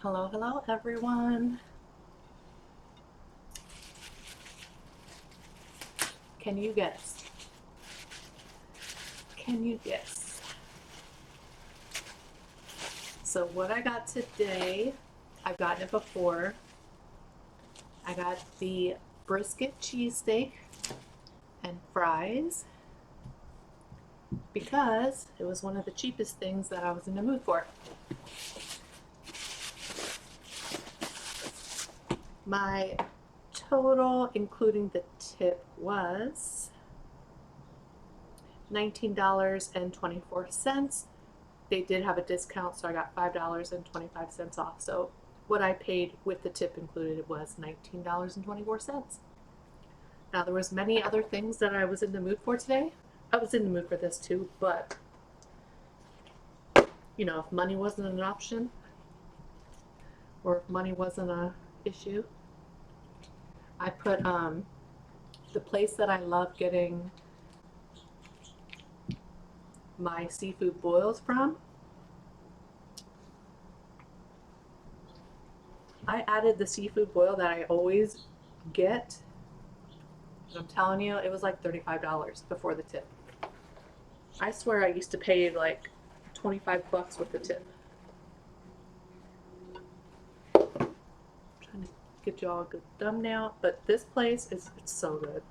Hello, hello everyone. Can you guess? Can you guess? So what I got today, I've gotten it before. I got the brisket cheesesteak and fries because it was one of the cheapest things that I was in the mood for. My total, including the tip, was $19.24. They did have a discount, so I got $5.25 off. So what I paid with the tip included was $19.24. Now there was many other things that I was in the mood for today. I was in the mood for this too, but if money wasn't an option or if money wasn't a issue, I put the place that I love getting my seafood boils from. I added the seafood boil that I always get. And I'm telling you, it was like $35 before the tip. I swear I used to pay like $25 with the tip. I'm trying to get y'all a good thumbnail, but this place it's so good.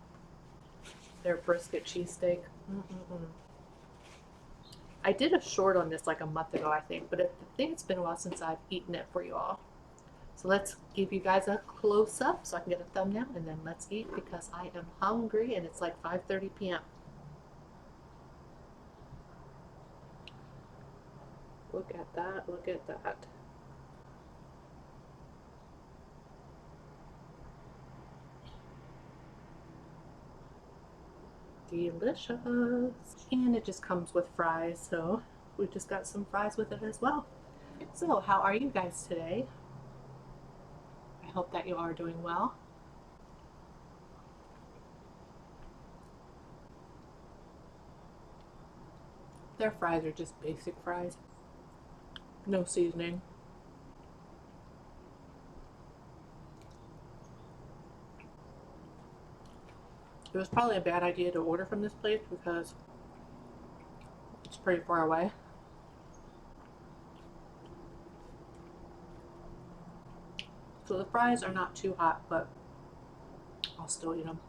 Their brisket cheesesteak. I did a short on this like a month ago, I think, but I think it's been a while since I've eaten it for you all. So let's give you guys a close up so I can get a thumbnail, and then let's eat because I am hungry and it's like 5:30 p.m. Look at that, look at that. Delicious. And it just comes with fries, so we just got some fries with it as well. So how are you guys today? I hope that you are doing well. Their fries are just basic fries. No seasoning. It was probably a bad idea to order from this place because it's pretty far away. So the fries are not too hot, but I'll still eat them.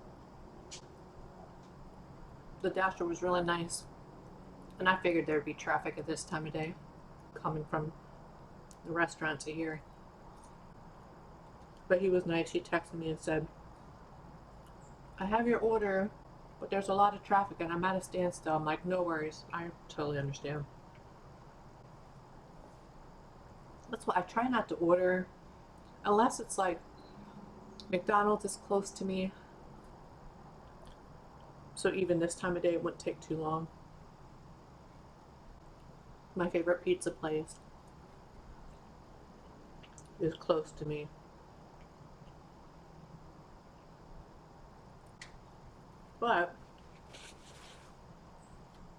The dasher was really nice, and I figured there'd be traffic at this time of day coming from the restaurants here. But he was nice. He texted me and said, I have your order, but there's a lot of traffic and I'm at a standstill. I'm like, no worries. I totally understand. That's why I try not to order unless it's like McDonald's is close to me. So even this time of day, it wouldn't take too long. My favorite pizza place is close to me. But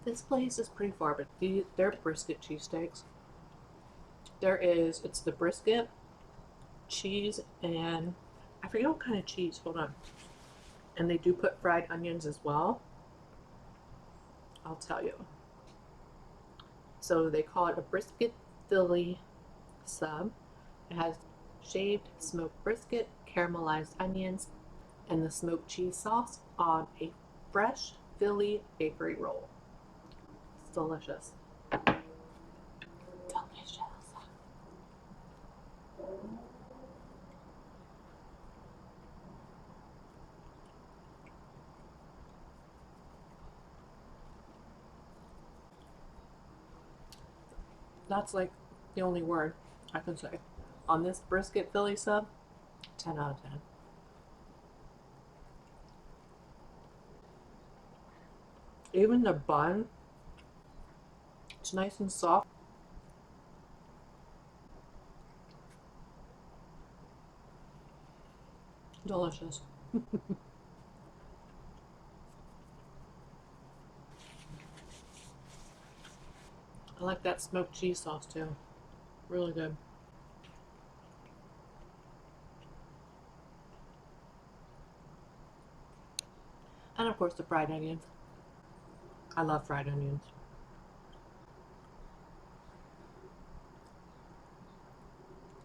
this place is pretty far, but they're brisket cheesesteaks. It's the brisket, cheese, and I forget what kind of cheese. Hold on. And they do put fried onions as well. I'll tell you. So they call it a brisket Philly Sub. It has shaved smoked brisket, caramelized onions, and the smoked cheese sauce on a fresh Philly bakery roll. It's delicious. Delicious. That's like the only word I can say. On this brisket Philly Sub, 10 out of 10. Even the bun, it's nice and soft. Delicious. I like that smoked cheese sauce too. Really good. And of course the fried onions. I love fried onions.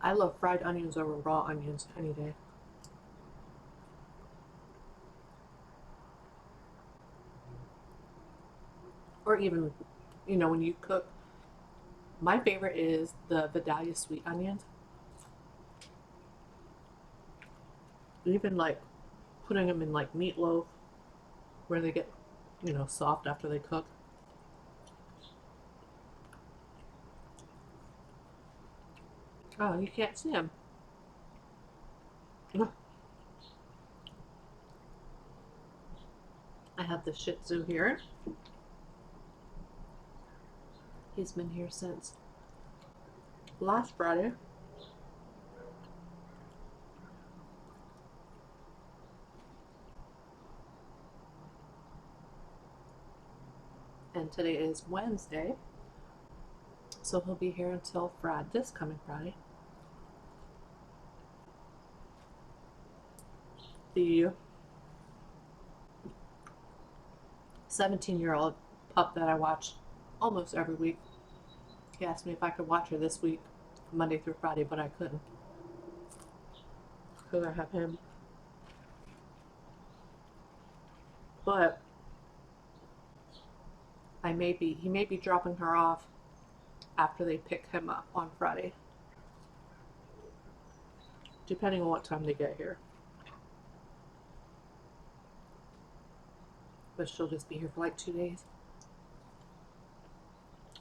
I love fried onions over raw onions any day. Or even, when you cook. My favorite is the Vidalia sweet onions. Even like putting them in like meatloaf where they get, soft after they cook. Oh, you can't see them. I have the Shih Tzu here. He's been here since last Friday. And today is Wednesday. So he'll be here until this coming Friday. The 17-year-old pup that I watch almost every week. He asked me if I could watch her this week, Monday through Friday, but I couldn't. Because I have him. But he may be dropping her off after they pick him up on Friday. Depending on what time they get here. But she'll just be here for like 2 days.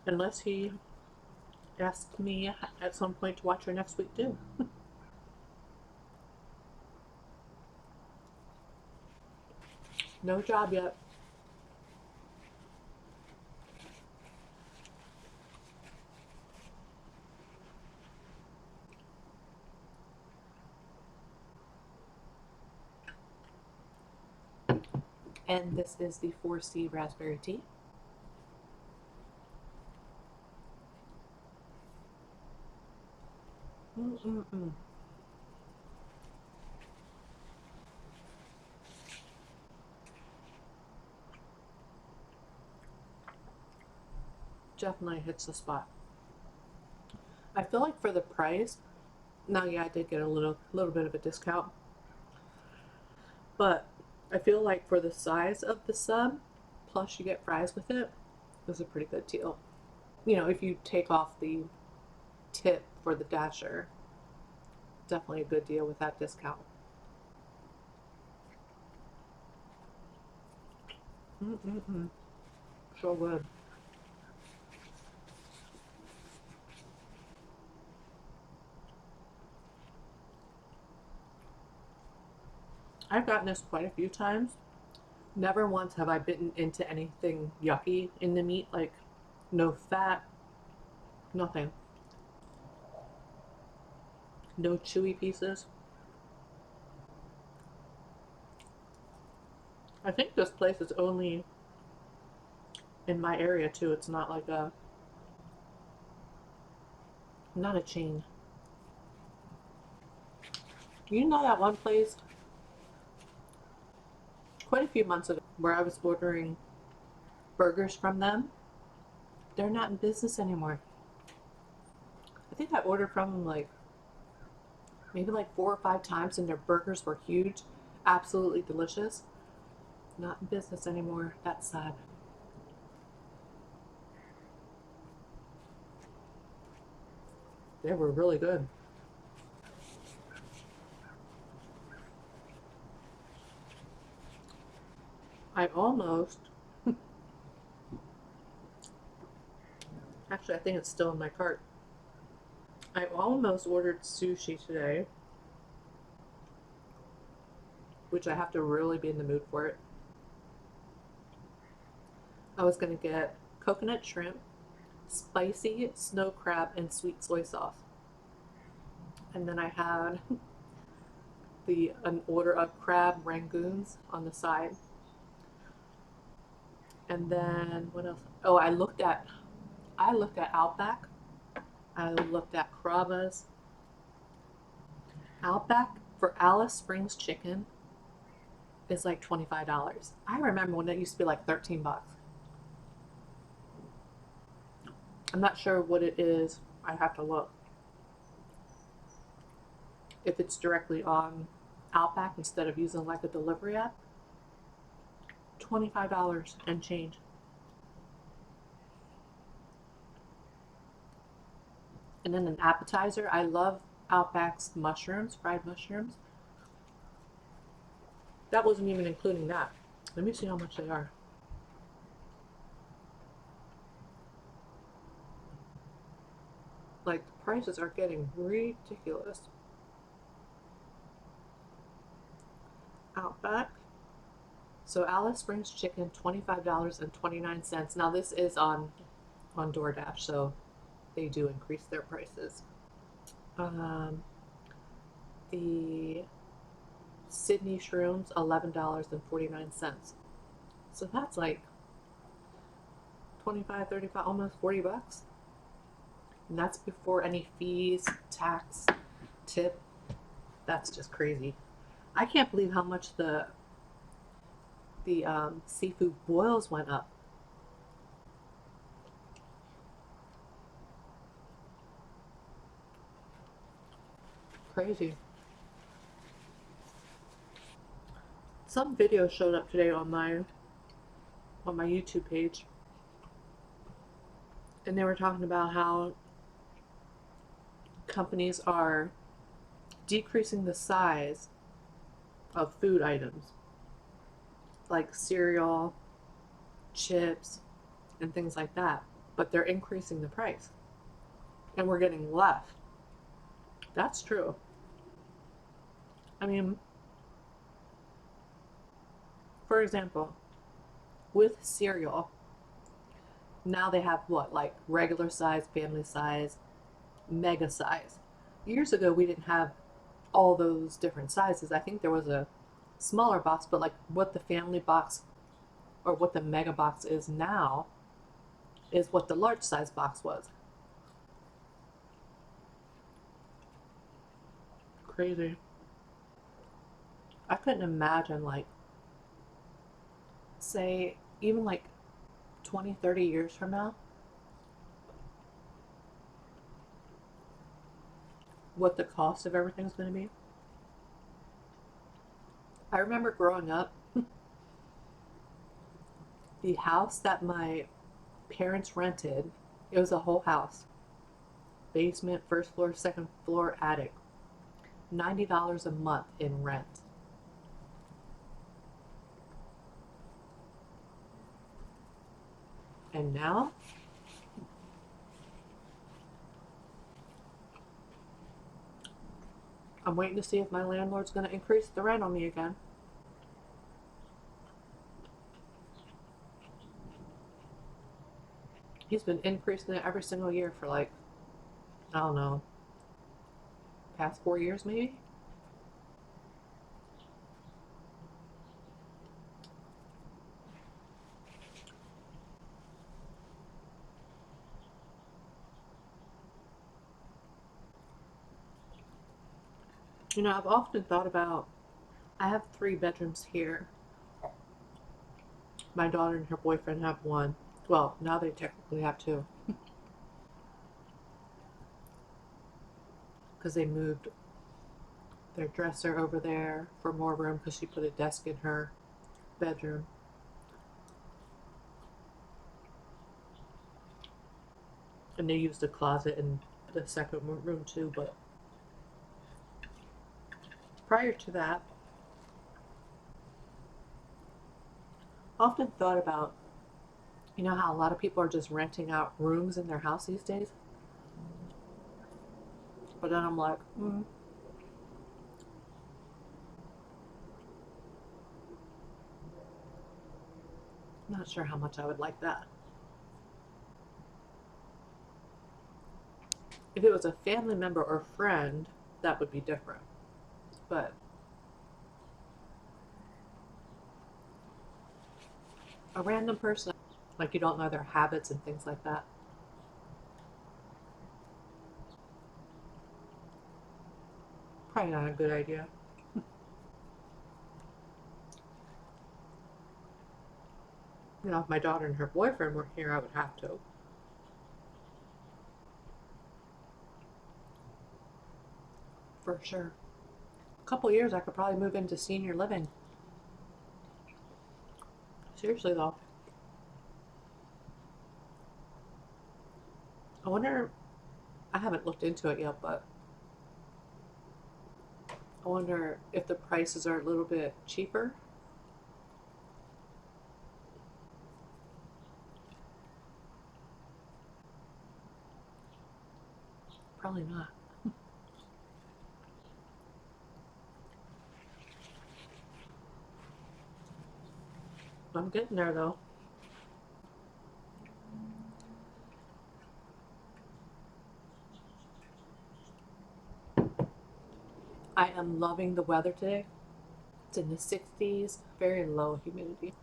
Unless he asks me at some point to watch her next week too. No job yet. And this is the 4C raspberry tea. Definitely hits the spot. I feel like for the price, now yeah, I did get a little bit of a discount. But I feel like for the size of the sub, plus you get fries with it, was a pretty good deal. If you take off the tip for the dasher, definitely a good deal with that discount. So good. I've gotten this quite a few times. Never once have I bitten into anything yucky in the meat, like no fat, nothing. No chewy pieces. I think this place is only in my area too. It's not like not a chain. You know that one place quite a few months ago where I was ordering burgers from them? They're not in business anymore. I think I ordered from them maybe 4 or 5 times, and their burgers were huge, absolutely delicious. Not in business anymore. That's sad. They were really good. I almost, actually, I think it's still in my cart. I almost ordered sushi today, which I have to really be in the mood for it. I was going to get coconut shrimp, spicy snow crab, and sweet soy sauce. And then I had an order of crab rangoons on the side. And then what else? Oh, I looked at Outback. I looked at Carrabba's. Outback for Alice Springs chicken is like $25. I remember when it used to be like 13 bucks. I'm not sure what it is. I have to look. If it's directly on Outback instead of using like a delivery app, $25 and change. And then an appetizer, I love Outback's mushrooms, fried mushrooms. That wasn't even including that. Let me see how much they are. Like, the prices are getting ridiculous. Outback. So Alice Springs chicken, $25.29. Now this is on DoorDash, so they do increase their prices. Um, the Sydney shrooms, $11.49. So that's like 25, 35, almost 40 bucks. And that's before any fees, tax, tip. That's just crazy. I can't believe how much the seafood boils went up. Crazy. Some video showed up today on my YouTube page, and they were talking about how companies are decreasing the size of food items like cereal, chips, and things like that, but they're increasing the price and we're getting less. That's true. I mean, for example, with cereal, now they have what, like regular size, family size, mega size. Years ago, we didn't have all those different sizes. I think there was a smaller box, but like what the family box or what the mega box is now is what the large size box was. Crazy. I couldn't imagine, like, say, even like 20, 30 years from now, what the cost of everything's going to be. I remember growing up, the house that my parents rented, it was a whole house, basement, first floor, second floor, attic, $90 a month in rent. And now, I'm waiting to see if my landlord's going to increase the rent on me again. He's been increasing it every single year for like, I don't know, past 4 years maybe. You know, I've often thought about, I have 3 bedrooms here. My daughter and her boyfriend have one. Well, now they technically have two because they moved their dresser over there for more room because she put a desk in her bedroom. And they used a closet in the second room too. But prior to that, I often thought about, you know, how a lot of people are just renting out rooms in their house these days. But then I'm like, I'm not sure how much I would like that. If it was a family member or friend, that would be different. But a random person, like you don't know their habits and things like that, probably not a good idea. You know, if my daughter and her boyfriend weren't here, I would have to. For sure. A couple years, I could probably move into senior living. Seriously, though. I wonder, I haven't looked into it yet, but I wonder if the prices are a little bit cheaper. Probably not. I'm getting there, though. I am loving the weather today. It's in the 60s, very low humidity.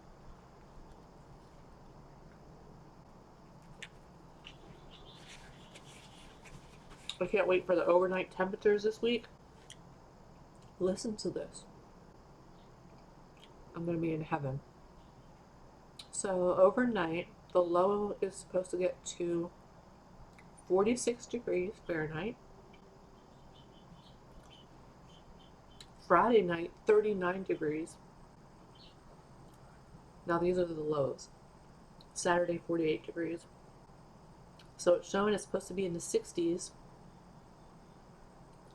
I can't wait for the overnight temperatures this week. Listen to this. I'm going to be in heaven. So, overnight, the low is supposed to get to 46 degrees Fahrenheit. Friday night, 39 degrees. Now, these are the lows. Saturday, 48 degrees. So, it's showing it's supposed to be in the 60s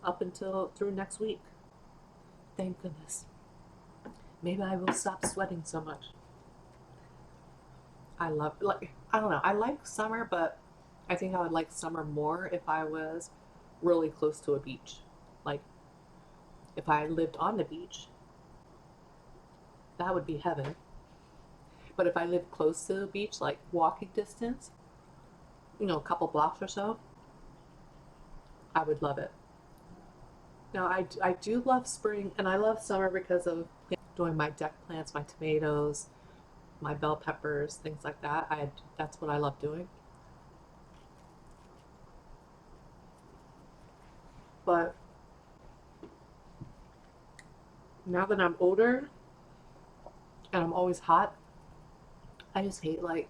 up until through next week. Thank goodness. Maybe I will stop sweating so much. I love, like, I don't know, I like summer, but I think I would like summer more if I was really close to a beach. Like, if I lived on the beach, that would be heaven. But if I lived close to the beach, like walking distance, you know, a couple blocks or so, I would love it. Now, I do love spring and I love summer because of doing my deck plants, my tomatoes, my bell peppers, things like that. That's what I love doing. But now that I'm older and I'm always hot, I just hate, like,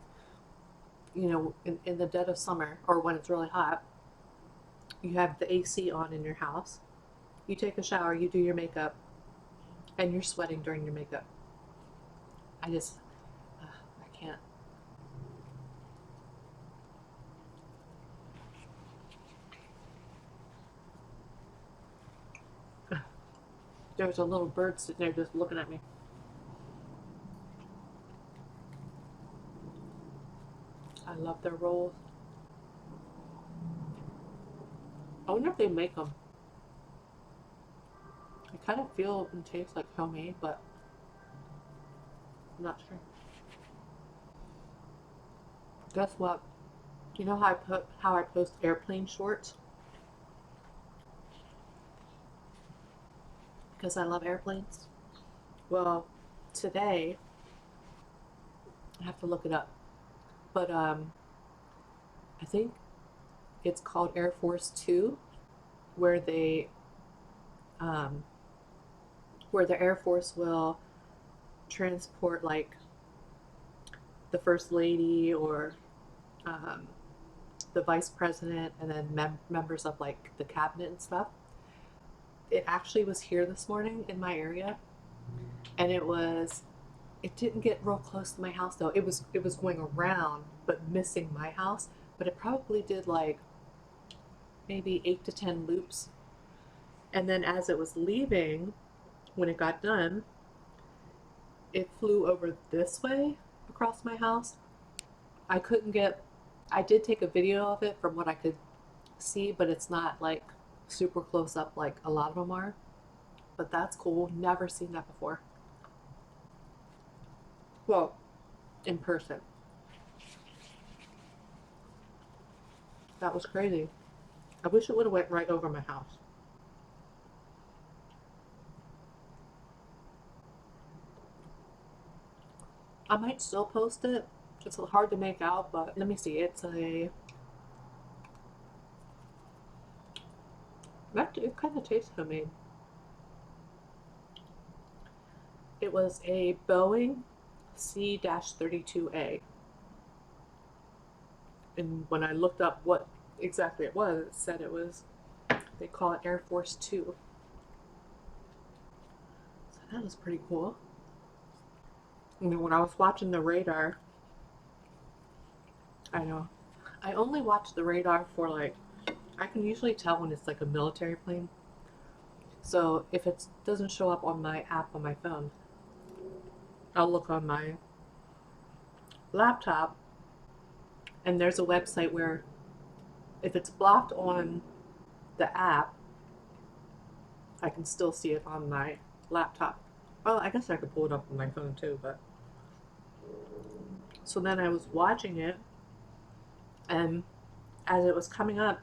you know, in the dead of summer or when it's really hot, you have the AC on in your house. You take a shower, you do your makeup, and you're sweating during your makeup. I just, I can't. There's a little bird sitting there just looking at me. I love their rolls. I wonder if they make them. I kind of feel and taste like homemade, but I'm not sure. Guess what? You know how I post airplane shorts because I love airplanes. Well, today I have to look it up, but I think it's called Air Force Two, where they um, where the Air Force will transport like the first lady or um, the vice president and then members of like the cabinet and stuff. It actually was here this morning in my area, and it didn't get real close to my house though. It was going around but missing my house, but it probably did like maybe 8 to 10 loops. And then as it was leaving, when it got done, it flew over this way across my house. I couldn't get, I did take a video of it from what I could see, but it's not like super close up like a lot of them are. But that's cool. Never seen that before. Well, in person. That was crazy. I wish it would have went right over my house. I might still post it. It's hard to make out, but let me see. It kind of tastes homemade. It was a Boeing C-32A. And when I looked up what exactly it was, it said it was, they call it Air Force 2. So that was pretty cool. And then when I was watching the radar, I know, I only watch the radar for like, I can usually tell when it's like a military plane. So if it doesn't show up on my app on my phone, I'll look on my laptop, and there's a website where if it's blocked on the app, I can still see it on my laptop. Well, I guess I could pull it up on my phone too, but so then I was watching it, and as it was coming up,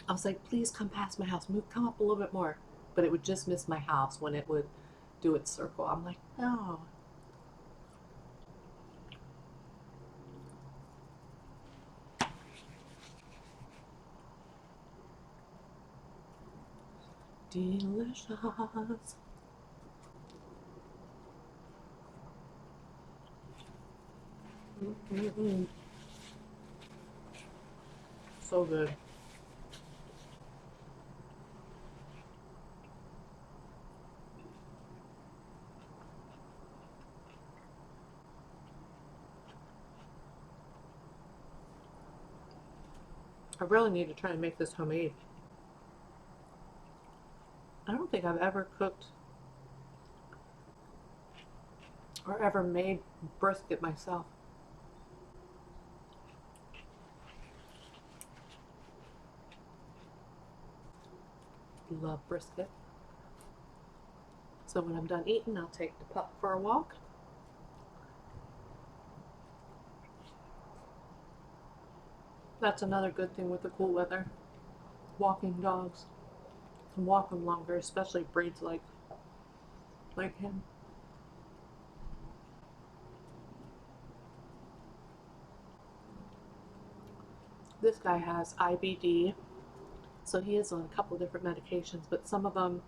I was like, please come past my house, come up a little bit more. But it would just miss my house when it would do its circle. I'm like, no. Delicious. Mm-mm-mm. So good. I really need to try and make this homemade. I don't think I've ever cooked or ever made brisket myself. Love brisket. So when I'm done eating, I'll take the pup for a walk. That's another good thing with the cool weather. Walking dogs can walk them longer, especially breeds like him. This guy has IBD, so he is on a couple different medications, but some of them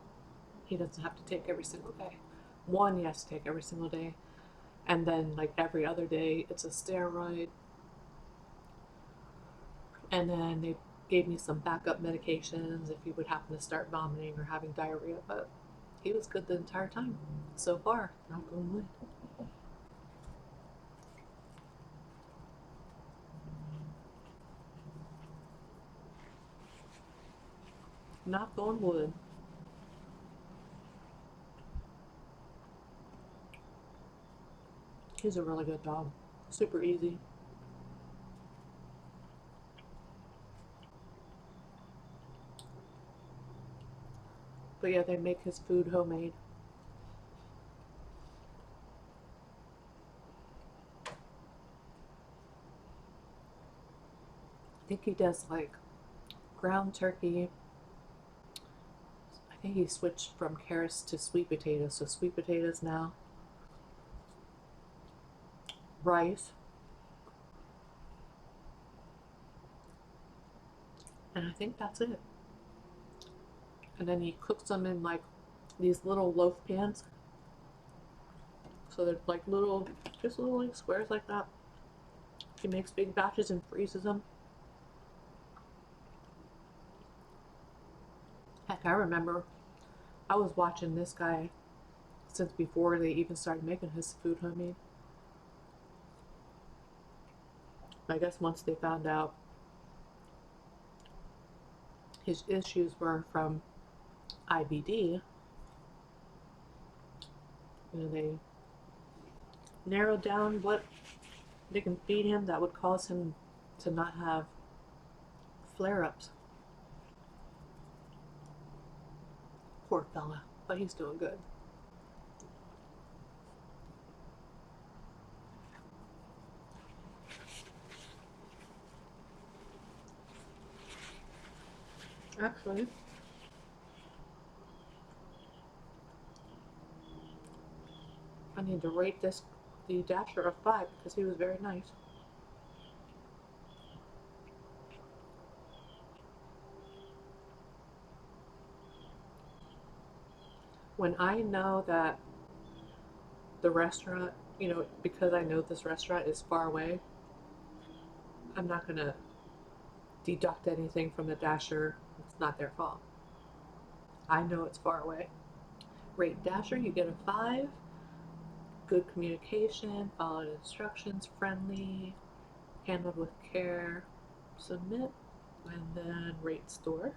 he doesn't have to take every single day. One he has to take every single day, and then like every other day it's a steroid. And then they gave me some backup medications if he would happen to start vomiting or having diarrhea, but he was good the entire time so far. Not going wood. Not going wood. He's a really good dog. Super easy. But yeah, they make his food homemade. I think he does like ground turkey. I think he switched from carrots to sweet potatoes. So sweet potatoes now. Rice. And I think that's it. And then he cooks them in like these little loaf pans. So they're like little, just little like squares like that. He makes big batches and freezes them. Heck, I remember I was watching this guy since before they even started making his food homemade. I guess once they found out his issues were from IBD, they narrowed down what they can feed him that would cause him to not have flare-ups. Poor fella, but he's doing good. Actually, I need to rate the Dasher a 5 because he was very nice. When I know that the restaurant you know, because I know this restaurant is far away, I'm not gonna deduct anything from the dasher. It's not their fault. I know it's far away. Rate dasher, you get a 5. Good communication, followed instructions, friendly, handled with care, submit, and then rate store,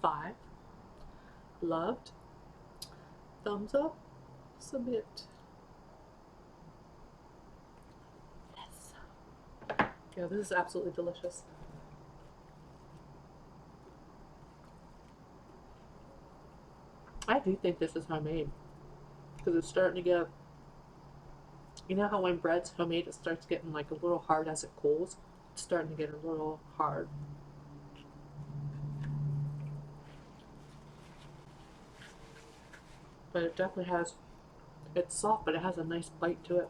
5. Loved, thumbs up, submit. Yes. Yeah, this is absolutely delicious. I do think this is homemade because it's starting to get, you know how when bread's homemade it starts getting like a little hard as it cools? It's starting to get a little hard. But it definitely has, it's soft, but it has a nice bite to it.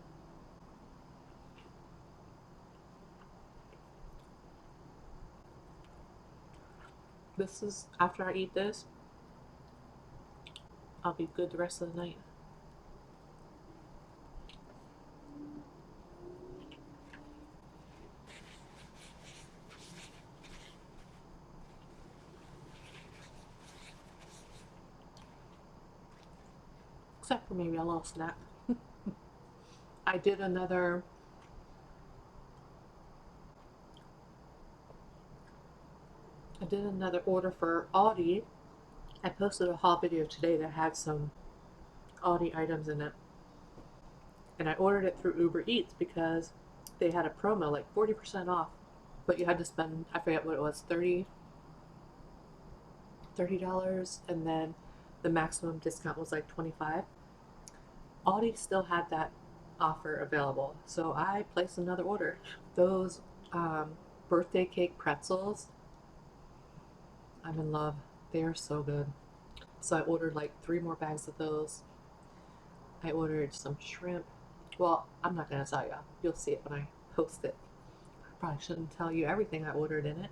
This is, after I eat this, I'll be good the rest of the night. Except for maybe a little snack. I did another, order for Aldi. I posted a haul video today that had some Aldi items in it. And I ordered it through Uber Eats because they had a promo, like 40% off. But you had to spend, I forget what it was, $30, and then the maximum discount was like 25. Aldi still had that offer available, so I placed another order. Those birthday cake pretzels, I'm in love. They are so good. So I ordered like 3 more bags of those. I ordered some shrimp. Well, I'm not gonna tell you. You'll see it when I post it. I probably shouldn't tell you everything I ordered in it.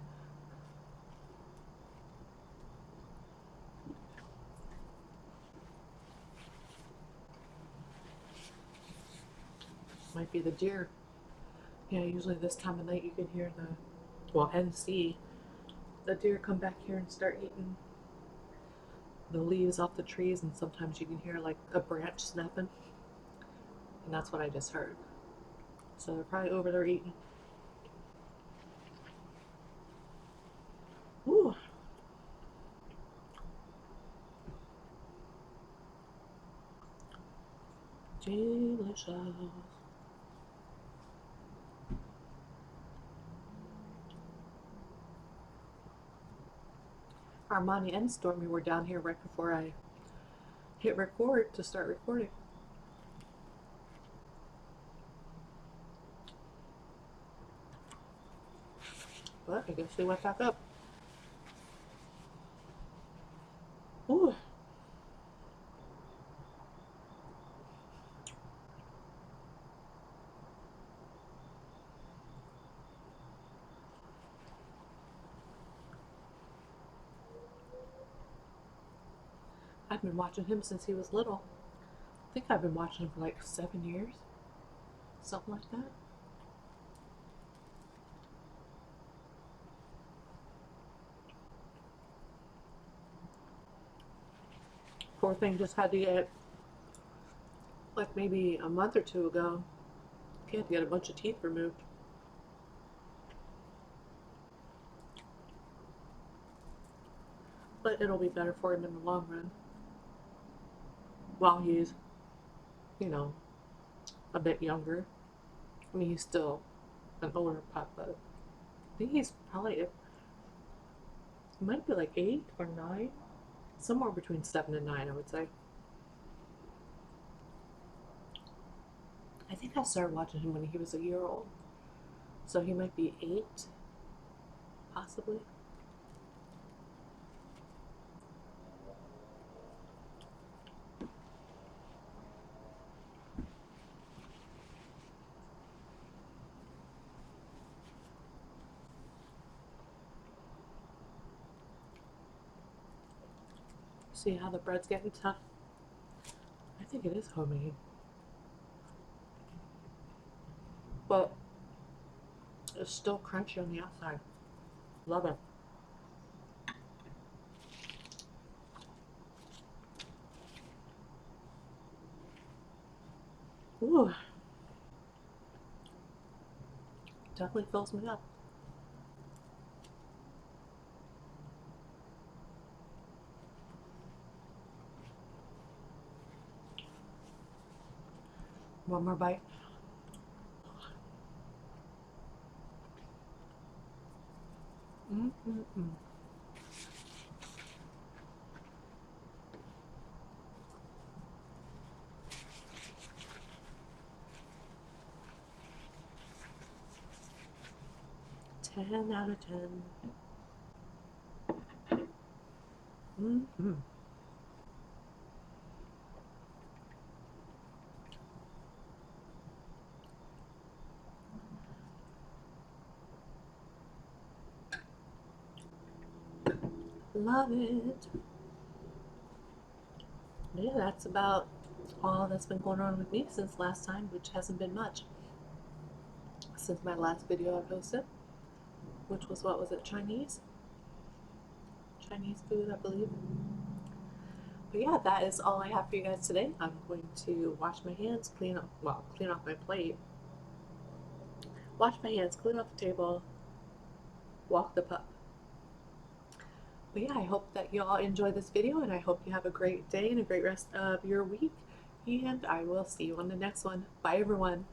Might be the deer. Yeah, usually this time of night you can hear the, well, and see the deer come back here and start eating the leaves off the trees, and sometimes you can hear like a branch snapping, and that's what I just heard. So they're probably over there eating. Ooh, delicious. Armani and Stormy were down here right before I hit record to start recording. But I guess they went back up. Ooh. I've been watching him since he was little. I think I've been watching him for like 7 years. Something like that. Poor thing just had to get, like maybe a month or two ago, he had to get a bunch of teeth removed. But it'll be better for him in the long run. While he's, you know, a bit younger. I mean, he's still an older pup, but I think he's probably, it might be like 8 or 9. Somewhere between 7 and 9, I would say. I think I started watching him when he was a year old. So he might be 8, possibly. See how the bread's getting tough? I think it is homemade. still crunchy on the outside. Love it. Ooh. Definitely fills me up. One more bite. Mm-mm-mm. 10 out of 10. Mm-hmm. Love it. Yeah, that's about all that's been going on with me since last time, which hasn't been much. Since my last video I posted, which was, what was it, Chinese? Chinese food, I believe. But yeah, that is all I have for you guys today. I'm going to wash my hands, clean off my plate, wash my hands, clean off the table, walk the pup. But yeah, I hope that you all enjoy this video, and I hope you have a great day and a great rest of your week. And I will see you on the next one. Bye, everyone.